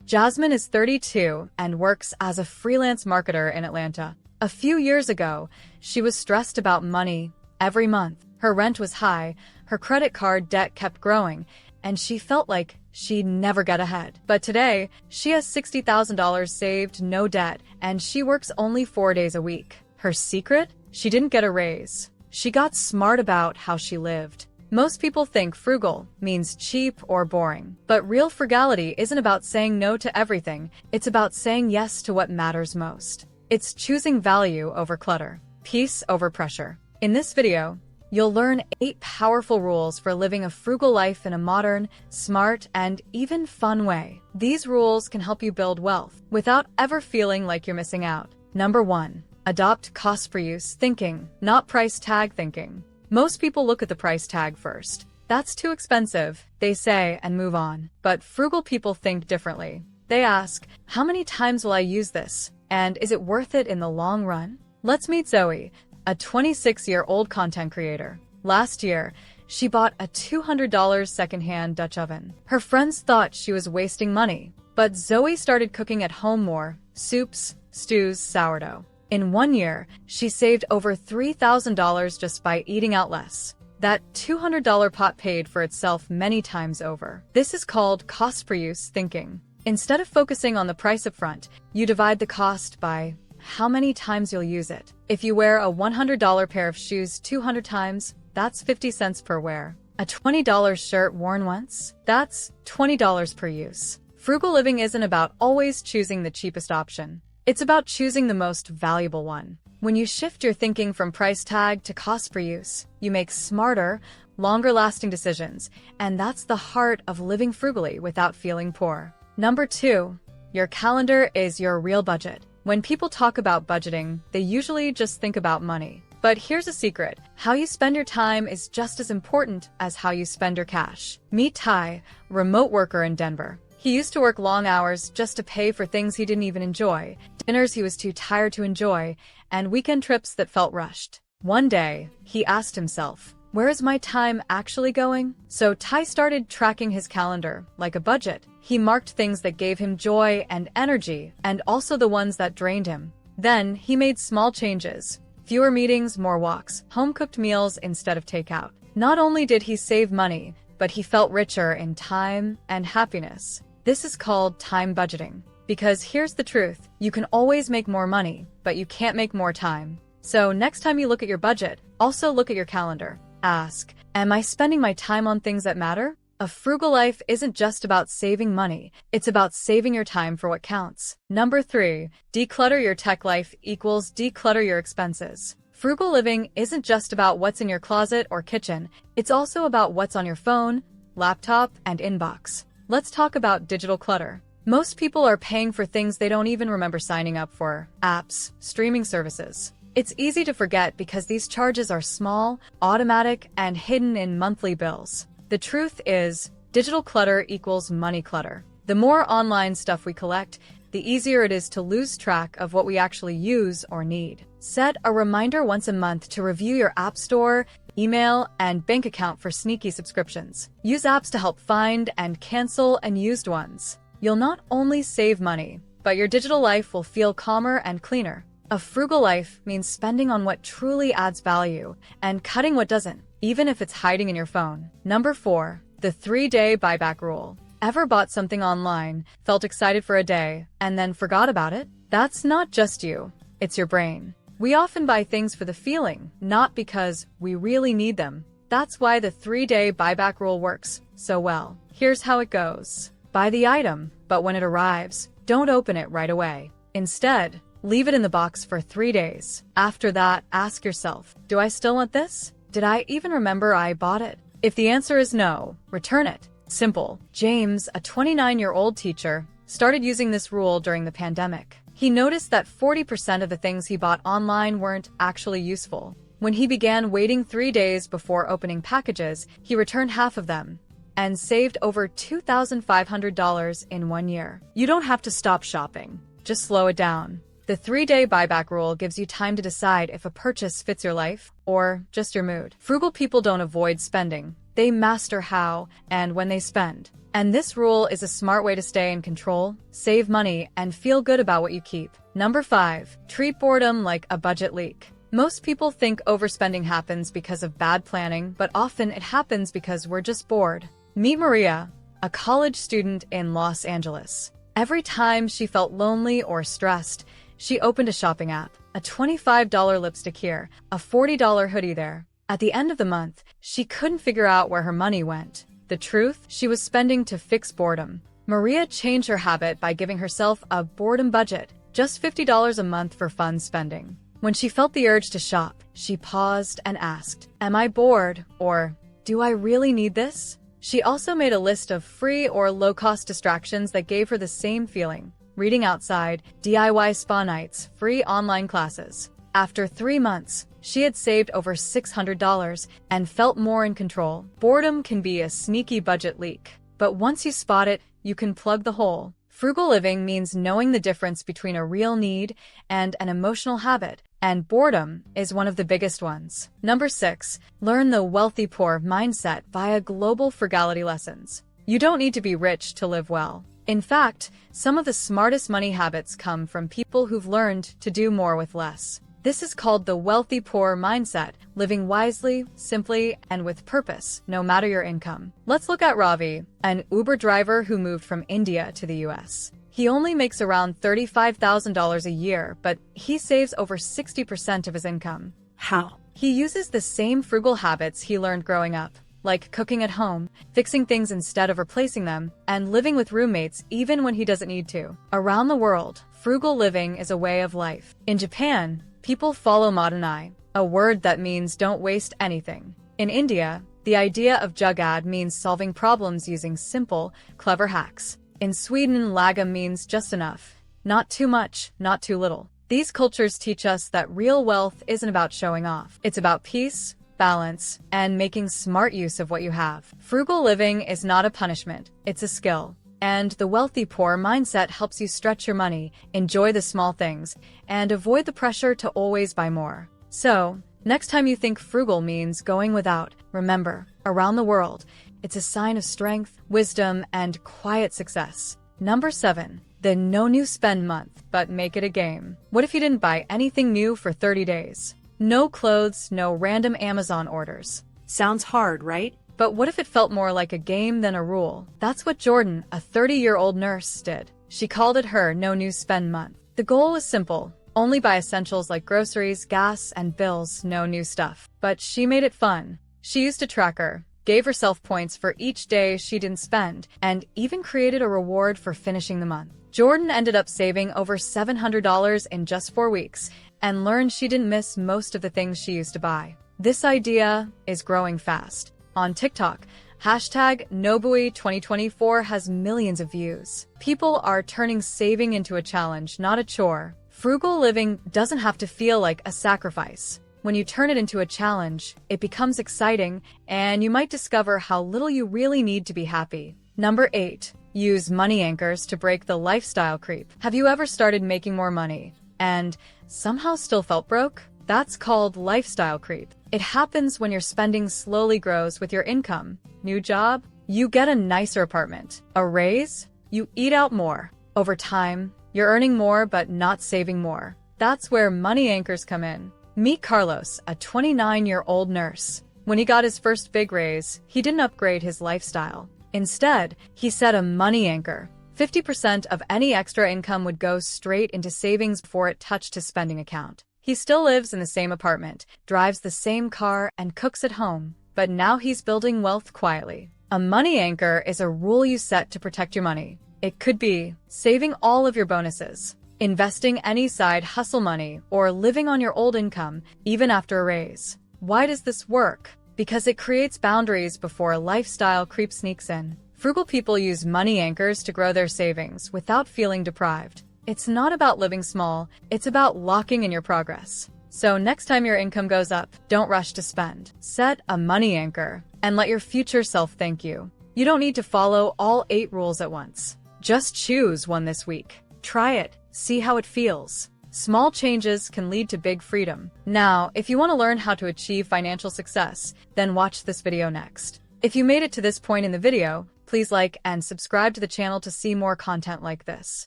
Jasmine is 32 and works as a freelance marketer in Atlanta. A few years ago, she was stressed about money every month. Her rent was high, her credit card debt kept growing, and she felt like she'd never get ahead. But today, she has $60,000 saved, no debt, and she works only 4 days a week. Her secret? She didn't get a raise. She got smart about how she lived. Most people think frugal means cheap or boring. But real frugality isn't about saying no to everything, it's about saying yes to what matters most. It's choosing value over clutter, peace over pressure. In this video, you'll learn 8 powerful rules for living a frugal life in a modern, smart, and even fun way. These rules can help you build wealth without ever feeling like you're missing out. Number 1. Adopt cost-per-use thinking, not price tag thinking. Most people look at the price tag first. That's too expensive, they say, and move on. But frugal people think differently. They ask, how many times will I use this? And is it worth it in the long run? Let's meet Zoe, a 26-year-old content creator. Last year, she bought a $200 secondhand Dutch oven. Her friends thought she was wasting money, but Zoe started cooking at home more: soups, stews, sourdough. In 1 year, she saved over $3,000 just by eating out less. That $200 pot paid for itself many times over. This is called cost-per-use thinking. Instead of focusing on the price up front, you divide the cost by how many times you'll use it. If you wear a $100 pair of shoes 200 times, that's 50 cents per wear. A $20 shirt worn once? That's $20 per use. Frugal living isn't about always choosing the cheapest option. It's about choosing the most valuable one. When you shift your thinking from price tag to cost per use, you make smarter, longer-lasting decisions, and that's the heart of living frugally without feeling poor. Number 2. Your calendar is your real budget. When people talk about budgeting, they usually just think about money. But here's a secret. How you spend your time is just as important as how you spend your cash. Meet Ty, remote worker in Denver. He used to work long hours just to pay for things he didn't even enjoy, dinners he was too tired to enjoy, and weekend trips that felt rushed. One day, he asked himself, where is my time actually going? So Ty started tracking his calendar like a budget. He marked things that gave him joy and energy, and also the ones that drained him. Then, he made small changes. Fewer meetings, more walks, home-cooked meals instead of takeout. Not only did he save money, but he felt richer in time and happiness. This is called time budgeting. Because here's the truth, you can always make more money, but you can't make more time. So next time you look at your budget, also look at your calendar. Ask, am I spending my time on things that matter? A frugal life isn't just about saving money, it's about saving your time for what counts. Number 3, declutter your tech life equals declutter your expenses. Frugal living isn't just about what's in your closet or kitchen, it's also about what's on your phone, laptop, and inbox. Let's talk about digital clutter. Most people are paying for things they don't even remember signing up for: apps, streaming services. It's easy to forget because these charges are small, automatic, and hidden in monthly bills. The truth is, digital clutter equals money clutter. The more online stuff we collect, the easier it is to lose track of what we actually use or need. Set a reminder once a month to review your app store, email, and bank account for sneaky subscriptions. Use apps to help find and cancel unused ones. You'll not only save money, but your digital life will feel calmer and cleaner. A frugal life means spending on what truly adds value and cutting what doesn't, even if it's hiding in your phone. Number 4, the 3-day buyback rule. Ever bought something online, felt excited for a day, and then forgot about it? That's not just you, it's your brain. We often buy things for the feeling, not because we really need them. That's why the 3-day buyback rule works so well. Here's how it goes. Buy the item, but when it arrives, don't open it right away. Instead, leave it in the box for 3 days. After that, ask yourself, do I still want this? Did I even remember I bought it? If the answer is no, return it. Simple. James, a 29-year-old teacher, started using this rule during the pandemic. He noticed that 40% of the things he bought online weren't actually useful. When he began waiting 3 days before opening packages, he returned half of them and saved over $2,500 in 1 year. You don't have to stop shopping. Just slow it down. The 3-day buyback rule gives you time to decide if a purchase fits your life or just your mood. Frugal people don't avoid spending. they master how and when they spend. And this rule is a smart way to stay in control, save money, and feel good about what you keep. Number 5. Treat boredom like a budget leak. Most people think overspending happens because of bad planning, but often it happens because we're just bored. Meet Maria, a college student in Los Angeles. Every time she felt lonely or stressed, she opened a shopping app. A $25 lipstick here, a $40 hoodie there. At the end of the month, she couldn't figure out where her money went. The truth? She was spending to fix boredom. Maria changed her habit by giving herself a boredom budget, just $50 a month for fun spending. When she felt the urge to shop, she paused and asked, "Am I bored?" or "Do I really need this?" She also made a list of free or low-cost distractions that gave her the same feeling. Reading outside, DIY spa nights, free online classes. After 3 months, she had saved over $600 and felt more in control. Boredom can be a sneaky budget leak, but once you spot it, you can plug the hole. Frugal living means knowing the difference between a real need and an emotional habit, and boredom is one of the biggest ones. Number 6. Learn the wealthy poor mindset via global frugality lessons. You don't need to be rich to live well. In fact, some of the smartest money habits come from people who've learned to do more with less. This is called the wealthy poor mindset, living wisely, simply, and with purpose, no matter your income. Let's look at Ravi, an Uber driver who moved from India to the US. He only makes around $35,000 a year, but he saves over 60% of his income. How? He uses the same frugal habits he learned growing up, like cooking at home, fixing things instead of replacing them, and living with roommates even when he doesn't need to. Around the world, frugal living is a way of life. In Japan, people follow Madanai, a word that means don't waste anything. In India, the idea of jugad means solving problems using simple, clever hacks. In Sweden, lagom means just enough. Not too much, not too little. These cultures teach us that real wealth isn't about showing off. It's about peace, balance, and making smart use of what you have. Frugal living is not a punishment, it's a skill. And the wealthy poor mindset helps you stretch your money, enjoy the small things, and avoid the pressure to always buy more. So, next time you think frugal means going without, remember, around the world, it's a sign of strength, wisdom, and quiet success. Number 7. The no new spend month, but make it a game. What if you didn't buy anything new for 30 days? No clothes, no random Amazon orders. Sounds hard, right? But what if it felt more like a game than a rule? That's what Jordan, a 30-year-old nurse, did. She called it her no new spend month. The goal was simple. Only buy essentials like groceries, gas, and bills, no new stuff. But she made it fun. She used a tracker, gave herself points for each day she didn't spend, and even created a reward for finishing the month. Jordan ended up saving over $700 in just 4 weeks and learned she didn't miss most of the things she used to buy. This idea is growing fast. On TikTok, #Nobui2024 has millions of views. People are turning saving into a challenge, not a chore. Frugal living doesn't have to feel like a sacrifice. When you turn it into a challenge, it becomes exciting, and you might discover how little you really need to be happy. Number 8. Use money anchors to break the lifestyle creep. Have you ever started making more money and somehow still felt broke? That's called lifestyle creep. It happens when your spending slowly grows with your income. New job? You get a nicer apartment. A raise? You eat out more. Over time, you're earning more but not saving more. That's where money anchors come in. Meet Carlos, a 29-year-old nurse. When he got his first big raise, he didn't upgrade his lifestyle. Instead, he set a money anchor. 50% of any extra income would go straight into savings before it touched his spending account. He still lives in the same apartment, drives the same car, and cooks at home. But now he's building wealth quietly. A money anchor is a rule you set to protect your money. It could be saving all of your bonuses, investing any side hustle money, or living on your old income, even after a raise. Why does this work? Because it creates boundaries before lifestyle creep sneaks in. Frugal people use money anchors to grow their savings without feeling deprived. It's not about living small, it's about locking in your progress. So next time your income goes up, don't rush to spend. Set a money anchor and let your future self thank you. You don't need to follow all 8 rules at once. Just choose one this week. Try it, see how it feels. Small changes can lead to big freedom. Now, if you want to learn how to achieve financial success, then watch this video next. If you made it to this point in the video, please like and subscribe to the channel to see more content like this.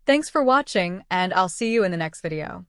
Thanks for watching, and I'll see you in the next video.